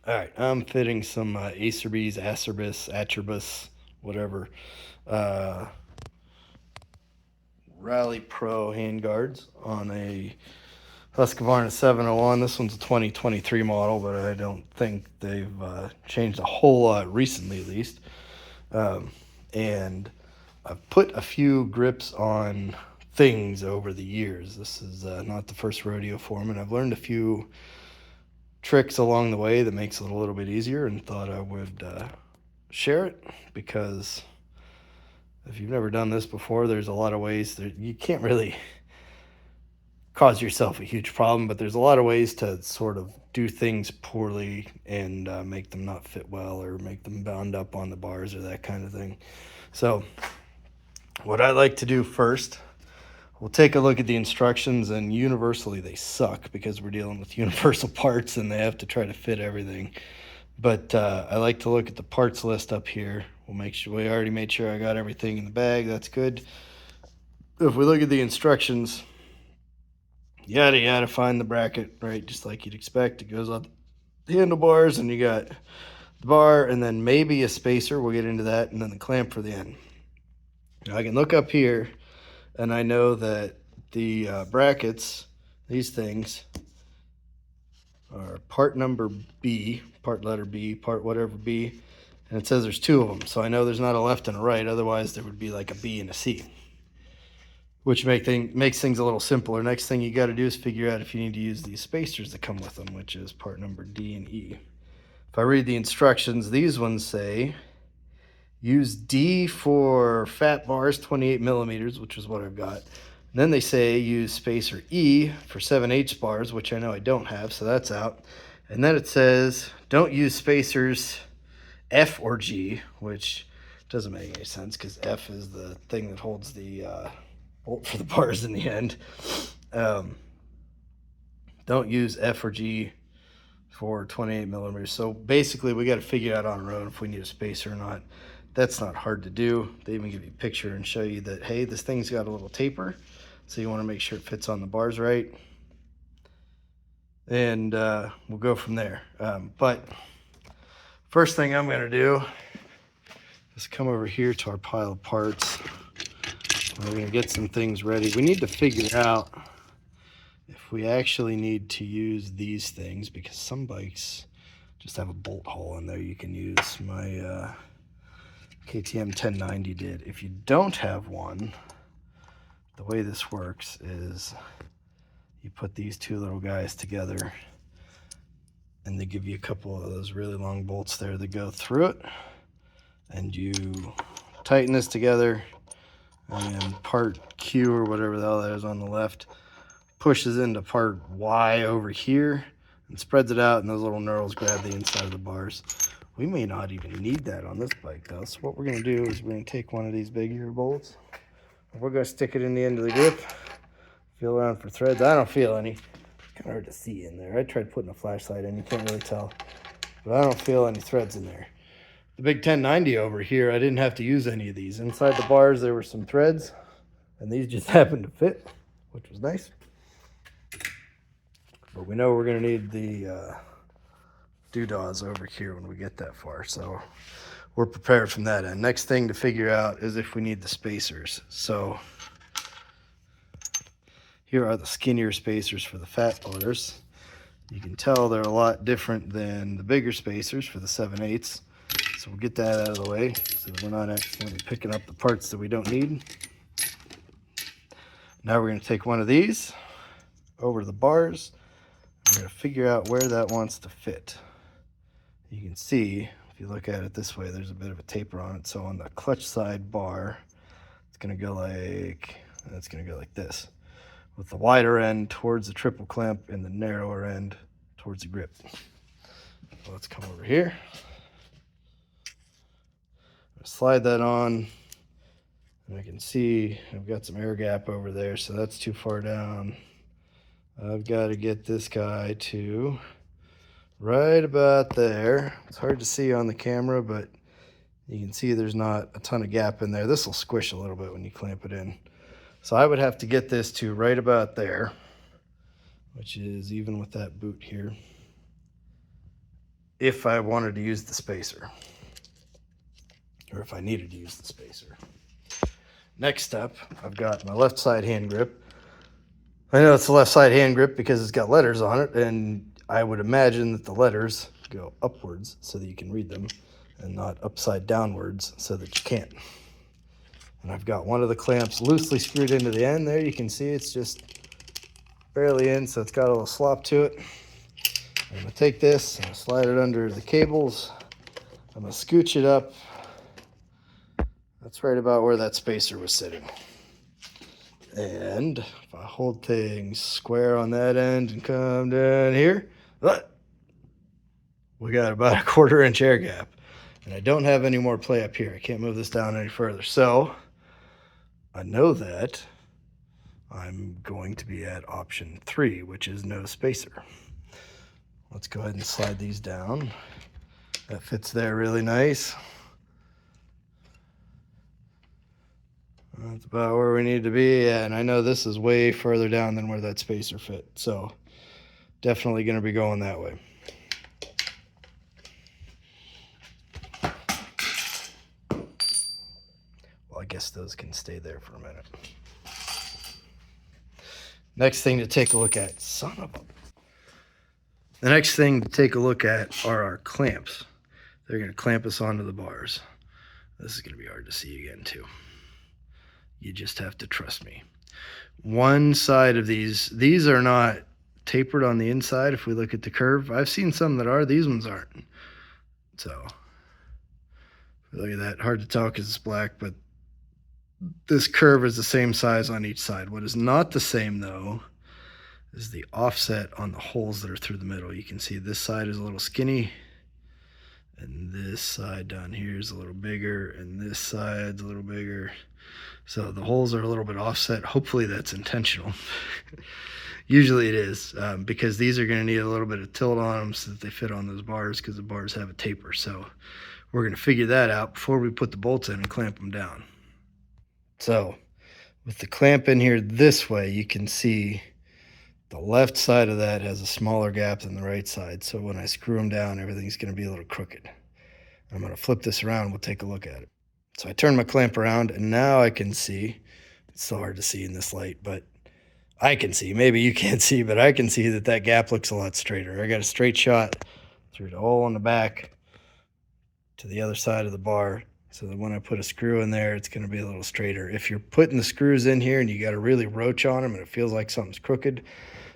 All right, I'm fitting some Acerbis, Acerbis, whatever, uh, Rally Pro handguards on a Husqvarna 701. This one's a 2023 model, but I don't think they've changed a whole lot recently, at least. Um, and I've put a few grips on things over the years. This is not the first rodeo for me, and I've learned a few tricks along the way that makes it a little bit easier, and thought I would share it because if you've never done this before, there's a lot of ways that you can't really cause yourself a huge problem, but there's a lot of ways to sort of do things poorly and make them not fit well or make them bound up on the bars or that kind of thing. So, what I like to do first, we'll take a look at the instructions, and universally they suck because we're dealing with universal parts and they have to try to fit everything. But I like to look at the parts list up here. We'll make sure we already made sure I got everything in the bag. That's good. If we look at the instructions, yada yada, find the bracket, right? Just like you'd expect. It goes on the handlebars, and you got the bar, and then maybe a spacer. We'll get into that, and then the clamp for the end. Now I can look up here, and I know that the brackets, these things, are part number B, part letter B, part whatever B, and it says there's two of them. So I know there's not a left and a right. Otherwise, there would be like a B and a C, which makes things a little simpler. Next thing you got to do is figure out if you need to use these spacers that come with them, which is part number D and E. If I read the instructions, these ones say use D for fat bars, 28 millimeters, which is what I've got. And then they say use spacer E for 7/8 bars, which I know I don't have, so that's out. And then it says don't use spacers F or G, which doesn't make any sense because F is the thing that holds the bolt for the bars in the end. Um, don't use F or G for 28 millimeters. So basically, we got to figure out on our own if we need a spacer or not. That's not hard to do. They even give you a picture and show you that, hey, this thing's got a little taper, so you want to make sure it fits on the bars right. And we'll go from there. But first thing I'm going to do is come over here to our pile of parts. We're going to get some things ready. We need to figure out if we actually need to use these things, because some bikes just have a bolt hole in there. You can use my KTM 1090 did. If you don't have one, the way this works is you put these two little guys together, and they give you a couple of those really long bolts there that go through it, and you tighten this together, and part Q or whatever the hell that is on the left pushes into part Y over here and spreads it out, and those little knurls grab the inside of the bars. We may not even need that on this bike though. So what we're gonna do is we're gonna take one of these big ear bolts, and we're gonna stick it in the end of the grip, feel around for threads. I don't feel any. It's kind of hard to see in there. I tried putting a flashlight in, you can't really tell, but I don't feel any threads in there. The big 1090 over here, I didn't have to use any of these. Inside the bars there were some threads, and these just happened to fit, which was nice. But we know we're gonna need the doodahs over here when we get that far, so we're prepared from that end. Next thing to figure out is if we need the spacers. So here are the skinnier spacers for the fat bars. You can tell they're a lot different than the bigger spacers for the 7/8. So we'll get that out of the way so that we're not accidentally picking up the parts that we don't need. Now we're going to take one of these over to the bars. We're going to figure out where that wants to fit. You can see, if you look at it this way, there's a bit of a taper on it. So on the clutch side bar, it's going to go like this, with the wider end towards the triple clamp and the narrower end towards the grip. So let's come over here. Slide that on, and I can see I've got some air gap over there, so that's too far down. I've got to get this guy to right about there. It's hard to see on the camera, but you can see there's not a ton of gap in there. This will squish a little bit when you clamp it in. So I would have to get this to right about there, which is even with that boot here. if I wanted to use the spacer, or if I needed to use the spacer. Next step, I've got my left side hand grip. I know it's the left side hand grip because it's got letters on it, and I would imagine that the letters go upwards so that you can read them and not upside downwards so that you can't. And I've got one of the clamps loosely screwed into the end there. You can see it's just barely in, so it's got a little slop to it. I'm gonna take this and slide it under the cables. I'm gonna scooch it up. That's right about where that spacer was sitting. And if I hold things square on that end and come down here, we got about a 1/4 inch air gap. And I don't have any more play up here. I can't move this down any further. So I know that I'm going to be at option 3, which is no spacer. Let's go ahead and slide these down. That fits there really nice. That's about where we need to be. Yeah, and I know this is way further down than where that spacer fit. So definitely going to be going that way. Well, I guess those can stay there for a minute. Next thing to take a look at, the next thing to take a look at are our clamps. They're going to clamp us onto the bars. This is going to be hard to see again too. You just have to trust me. One side of these are not tapered on the inside. If we look at the curve, I've seen some that are, these ones aren't. So look at that, hard to tell because it's black, but this curve is the same size on each side. What is not the same though is the offset on the holes that are through the middle. You can see this side is a little skinny, and this side down here is a little bigger, and this side's a little bigger. So the holes are a little bit offset. Hopefully that's intentional. Usually it is, because these are going to need a little bit of tilt on them so that they fit on those bars, because the bars have a taper. So we're going to figure that out before we put the bolts in and clamp them down. So with the clamp in here this way, you can see the left side of that has a smaller gap than the right side. So when I screw them down, everything's going to be a little crooked. I'm going to flip this around. We'll take a look at it. So I turn my clamp around, and now I can see. It's so hard to see in this light, but I can see. Maybe you can't see, but I can see that that gap looks a lot straighter. I got a straight shot through the hole in the back to the other side of the bar, so that when I put a screw in there, it's going to be a little straighter. If you're putting the screws in here and you got to really roach on them and it feels like something's crooked,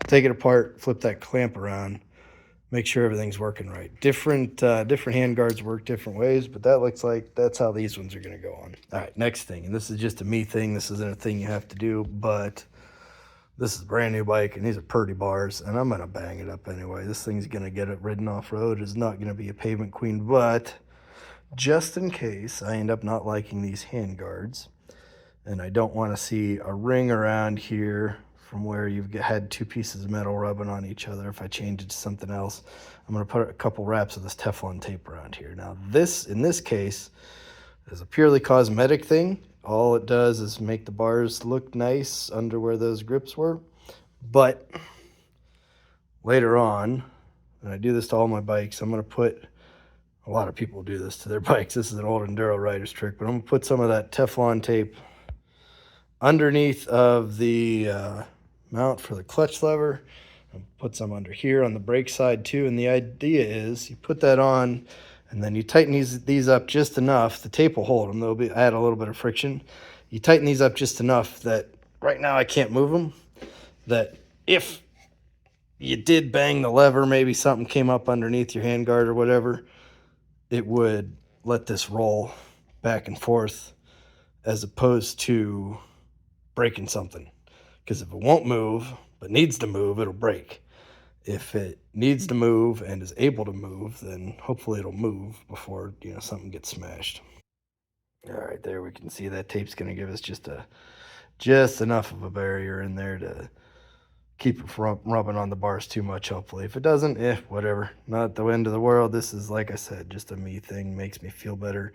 take it apart, flip that clamp around, make sure everything's working right. Different hand guards work different ways, but that looks like that's how these ones are going to go on. All right, next thing, and this is just a me thing. This isn't a thing you have to do, but this is a brand new bike, and these are Purdy bars, and I'm going to bang it up anyway. This thing's going to get it ridden off-road. It's not going to be a pavement queen, but just in case I end up not liking these hand guards, and I don't want to see a ring around here from where you've had two pieces of metal rubbing on each other. If I change it to something else, I'm going to put a couple wraps of this Teflon tape around here. Now this, in this case, is a purely cosmetic thing. All it does is make the bars look nice under where those grips were. But later on, and I do this to all my bikes, I'm going to put, a lot of people do this to their bikes. This is an old enduro rider's trick, but I'm going to put some of that Teflon tape underneath of the mount for the clutch lever. I'll put some under here on the brake side too. And the idea is you put that on and then you tighten these up just enough. The tape will hold them. They'll add a little bit of friction. You tighten these up just enough that right now I can't move them. That if you did bang the lever, maybe something came up underneath your handguard or whatever, it would let this roll back and forth as opposed to breaking something. Because if it won't move but needs to move, it'll break. If it needs to move and is able to move, then hopefully it'll move before something gets smashed. All right, there we can see that tape's going to give us just enough of a barrier in there to keep it from rubbing on the bars too much, hopefully. If it doesn't, whatever. Not the end of the world. This is, like I said, just a me thing. Makes me feel better.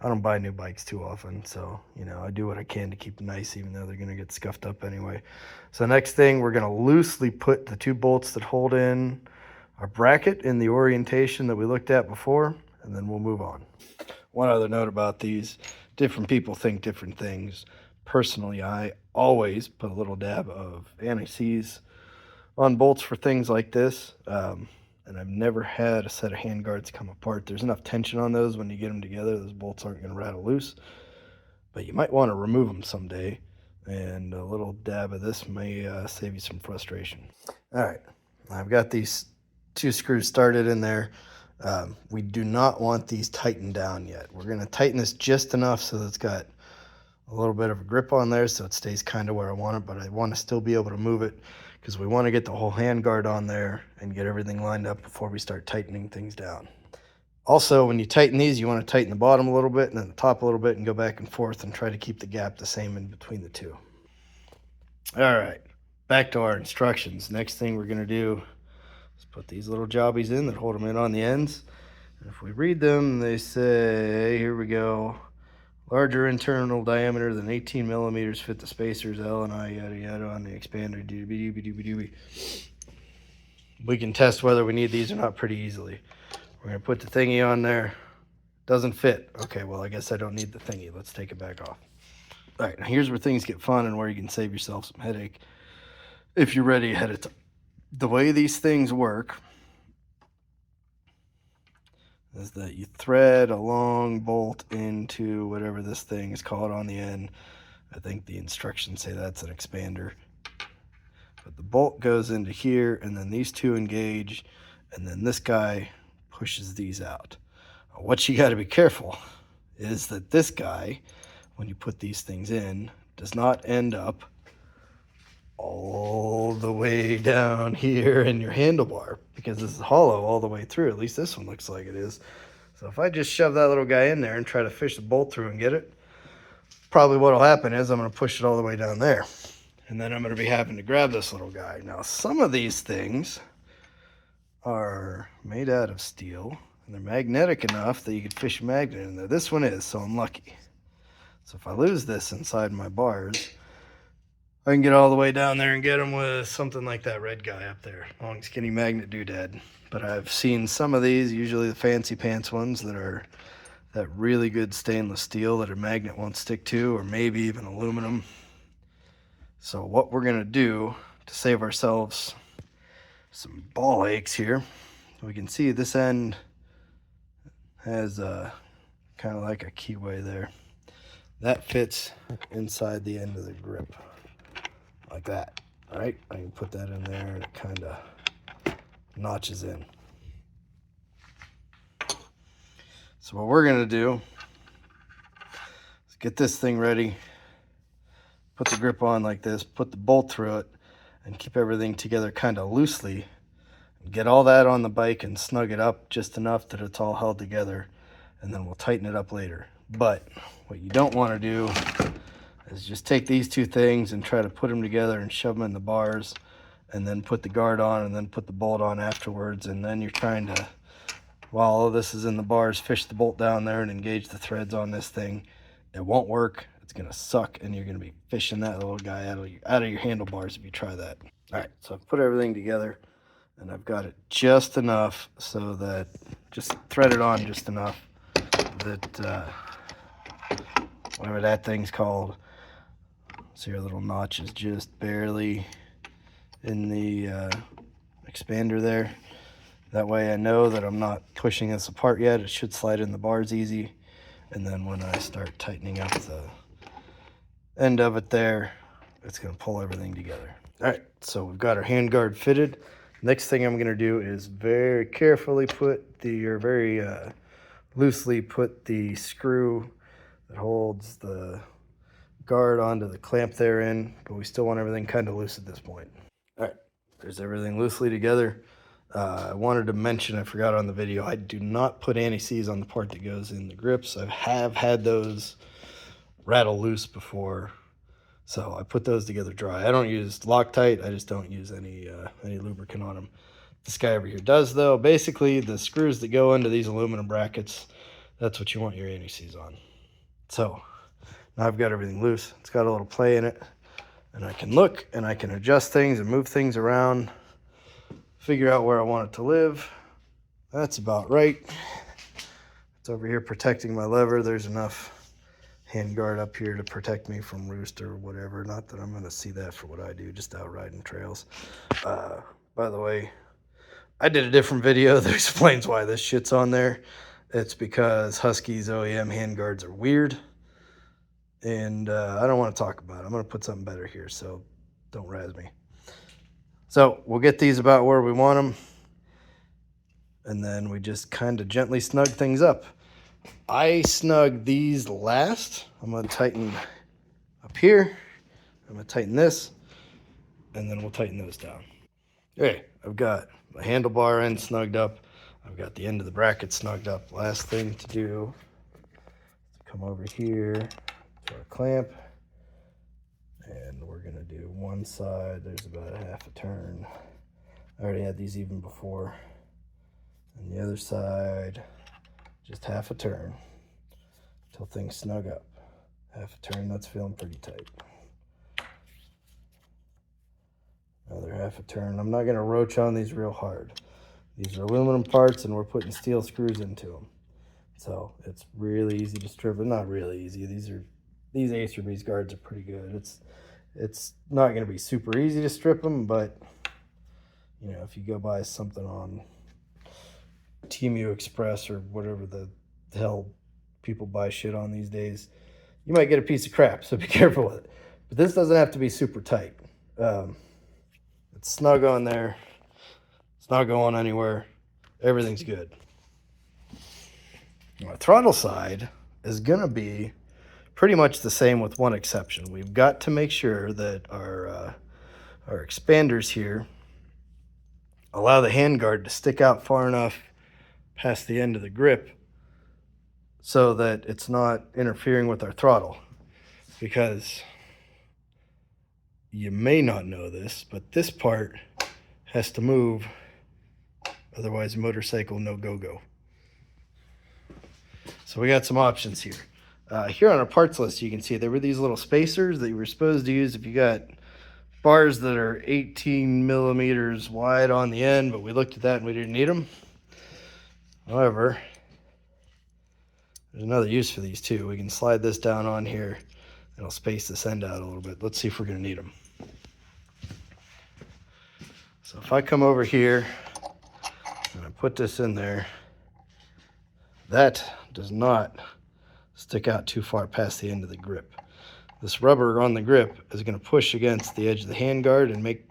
I don't buy new bikes too often, so, I do what I can to keep them nice, even though they're going to get scuffed up anyway. So next thing, we're going to loosely put the two bolts that hold in our bracket in the orientation that we looked at before, and then we'll move on. One other note about these, different people think different things. Personally, I always put a little dab of anti-seize on bolts for things like this, and I've never had a set of handguards come apart. There's enough tension on those when you get them together, those bolts aren't going to rattle loose, but you might want to remove them someday, and a little dab of this may save you some frustration. All right, I've got these 2 screws started in there. We do not want these tightened down yet. We're going to tighten this just enough so that it's got a little bit of a grip on there so it stays kind of where I want it, but I want to still be able to move it because we want to get the whole handguard on there and get everything lined up before we start tightening things down. Also, when you tighten these, you want to tighten the bottom a little bit and then the top a little bit and go back and forth and try to keep the gap the same in between the two. All right, back to our instructions. Next thing we're going to do is put these little jobbies in that hold them in on the ends. And if we read them, they say, here we go, larger internal diameter than 18 millimeters fit the spacers L and I, yada yada, on the expander. We can test whether we need these or not pretty easily. We're going to put the thingy on there. Doesn't fit. Okay, well, I guess I don't need the thingy. Let's take it back off. All right, now here's where things get fun and where you can save yourself some headache if you're ready ahead of time. The way these things work is that you thread a long bolt into whatever this thing is called on the end. I think the instructions say that's an expander. But the bolt goes into here, and then these two engage, and then this guy pushes these out. What you got to be careful is that this guy, when you put these things in, does not end up all the way down here in your handlebar, because this is hollow all the way through. At least this one looks like it is. So if I just shove that little guy in there and try to fish the bolt through and get it, probably what will happen is I'm going to push it all the way down there, and then I'm going to be having to grab this little guy. Now, some of these things are made out of steel, and they're magnetic enough that you could fish a magnet in there. This one is, so I'm lucky. So if I lose this inside my bars, I can get all the way down there and get them with something like that red guy up there, long skinny magnet doodad. But I've seen some of these, usually the fancy pants ones, that are that really good stainless steel that a magnet won't stick to, or maybe even aluminum. So what we're gonna do to save ourselves some ball aches here, we can see this end has kind of like a keyway there. That fits inside the end of the grip, like that. All right, I can put that in there and it kind of notches in. So what we're gonna do is get this thing ready, put the grip on like this, put the bolt through it, and keep everything together kind of loosely. Get all that on the bike and snug it up just enough that it's all held together, and then we'll tighten it up later. But what you don't want to do is just take these two things and try to put them together and shove them in the bars, and then put the guard on and then put the bolt on afterwards, and then you're trying to, while all this is in the bars, fish the bolt down there and engage the threads on this thing. It won't work. It's gonna suck, and you're gonna be fishing that little guy out of your handlebars if you try that. All right, so I've put everything together, and I've got it just enough so that, just thread it on just enough that whatever that thing's called, so your little notch is just barely in the expander there. That way I know that I'm not pushing this apart yet. It should slide in the bars easy, and then when I start tightening up the end of it there, it's going to pull everything together. All right, so we've got our handguard fitted. Next thing I'm going to do is very carefully very loosely put the screw that holds the guard onto the clamp there in, but we still want everything kind of loose at this point. All right, there's everything loosely together. I wanted to mention, I forgot on the video, I do not put anti-seize on the part that goes in the grips. I have had those rattle loose before, so I put those together dry. I don't use Loctite. I just don't use any lubricant on them. This guy over here does, though. Basically, the screws that go into these aluminum brackets, that's what you want your anti-seize on. So now I've got everything loose. It's got a little play in it, and I can look and I can adjust things and move things around figure out where I want it to live. That's about right. It's over here protecting my lever. There's enough handguard up here to protect me from roost or whatever. Not that I'm going to see that for what I do, just out riding trails. By the way, I did a different video that explains why this shit's on there. It's because Husky's OEM handguards are weird, and I don't want to talk about it. I'm going to put something better here, so don't razz me. So we'll get these about where we want them, and then we just kind of gently snug things up. I snug these last. I'm going to tighten up here. I'm going to tighten this, and then we'll tighten those down. Okay, I've got the handlebar end snugged up. I've got the end of the bracket snugged up. Last thing to do is come over here to our clamp, and we're going to do one side. There's about a half a turn. I already had these even before. And the other side, just half a turn until things snug up. Half a turn, that's feeling pretty tight. Another half a turn. I'm not going to roach on these real hard. These are aluminum parts, and we're putting steel screws into them. So it's really easy to strip. Not really easy. These Acer Beast guards are pretty good. It's not going to be super easy to strip them, but you know, if you go buy something on Temu Express or whatever the hell people buy shit on these days, you might get a piece of crap, so be careful with it. But this doesn't have to be super tight. It's snug on there. It's not going anywhere. Everything's good. The throttle side is going to be pretty much the same with one exception. We've got to make sure that our expanders here allow the handguard to stick out far enough past the end of the grip so that it's not interfering with our throttle. Because you may not know this, but this part has to move, otherwise motorcycle no go-go. So we got some options here. Here on our parts list, you can see there were these little spacers that you were supposed to use if you got bars that are 18 millimeters wide on the end, but we looked at that and we didn't need them. However, there's another use for these too. We can slide this down on here and it'll space this end out a little bit. Let's see if we're going to need them. So if I come over here and I put this in there, that does not stick out too far past the end of the grip. This rubber on the grip is going to push against the edge of the handguard and make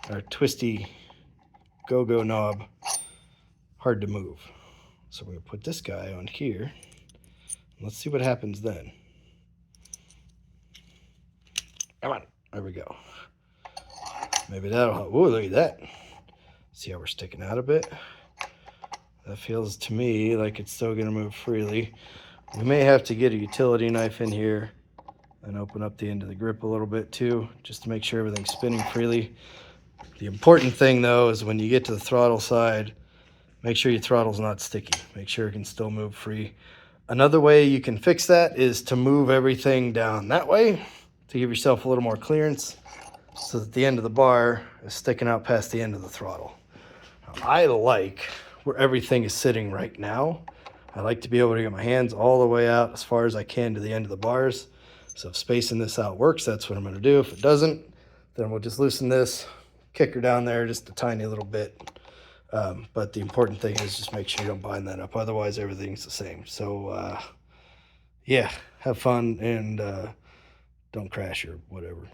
our twisty go-go knob hard to move. So we're going to put this guy on here. Let's see what happens then. Come on. There we go. Maybe that'll help. Ooh, look at that. See how we're sticking out a bit? That feels to me like it's still going to move freely. We may have to get a utility knife in here and open up the end of the grip a little bit too, just to make sure everything's spinning freely. The important thing though is when you get to the throttle side, make sure your throttle's not sticky. Make sure it can still move free. Another way you can fix that is to move everything down that way to give yourself a little more clearance so that the end of the bar is sticking out past the end of the throttle. Now, I like where everything is sitting right now. I like to be able to get my hands all the way out as far as I can to the end of the bars. So if spacing this out works, that's what I'm going to do. If it doesn't, then we'll just loosen this, kick her down there just a tiny little bit. But the important thing is just make sure you don't bind that up. Otherwise, everything's the same. So, yeah, have fun and don't crash or whatever.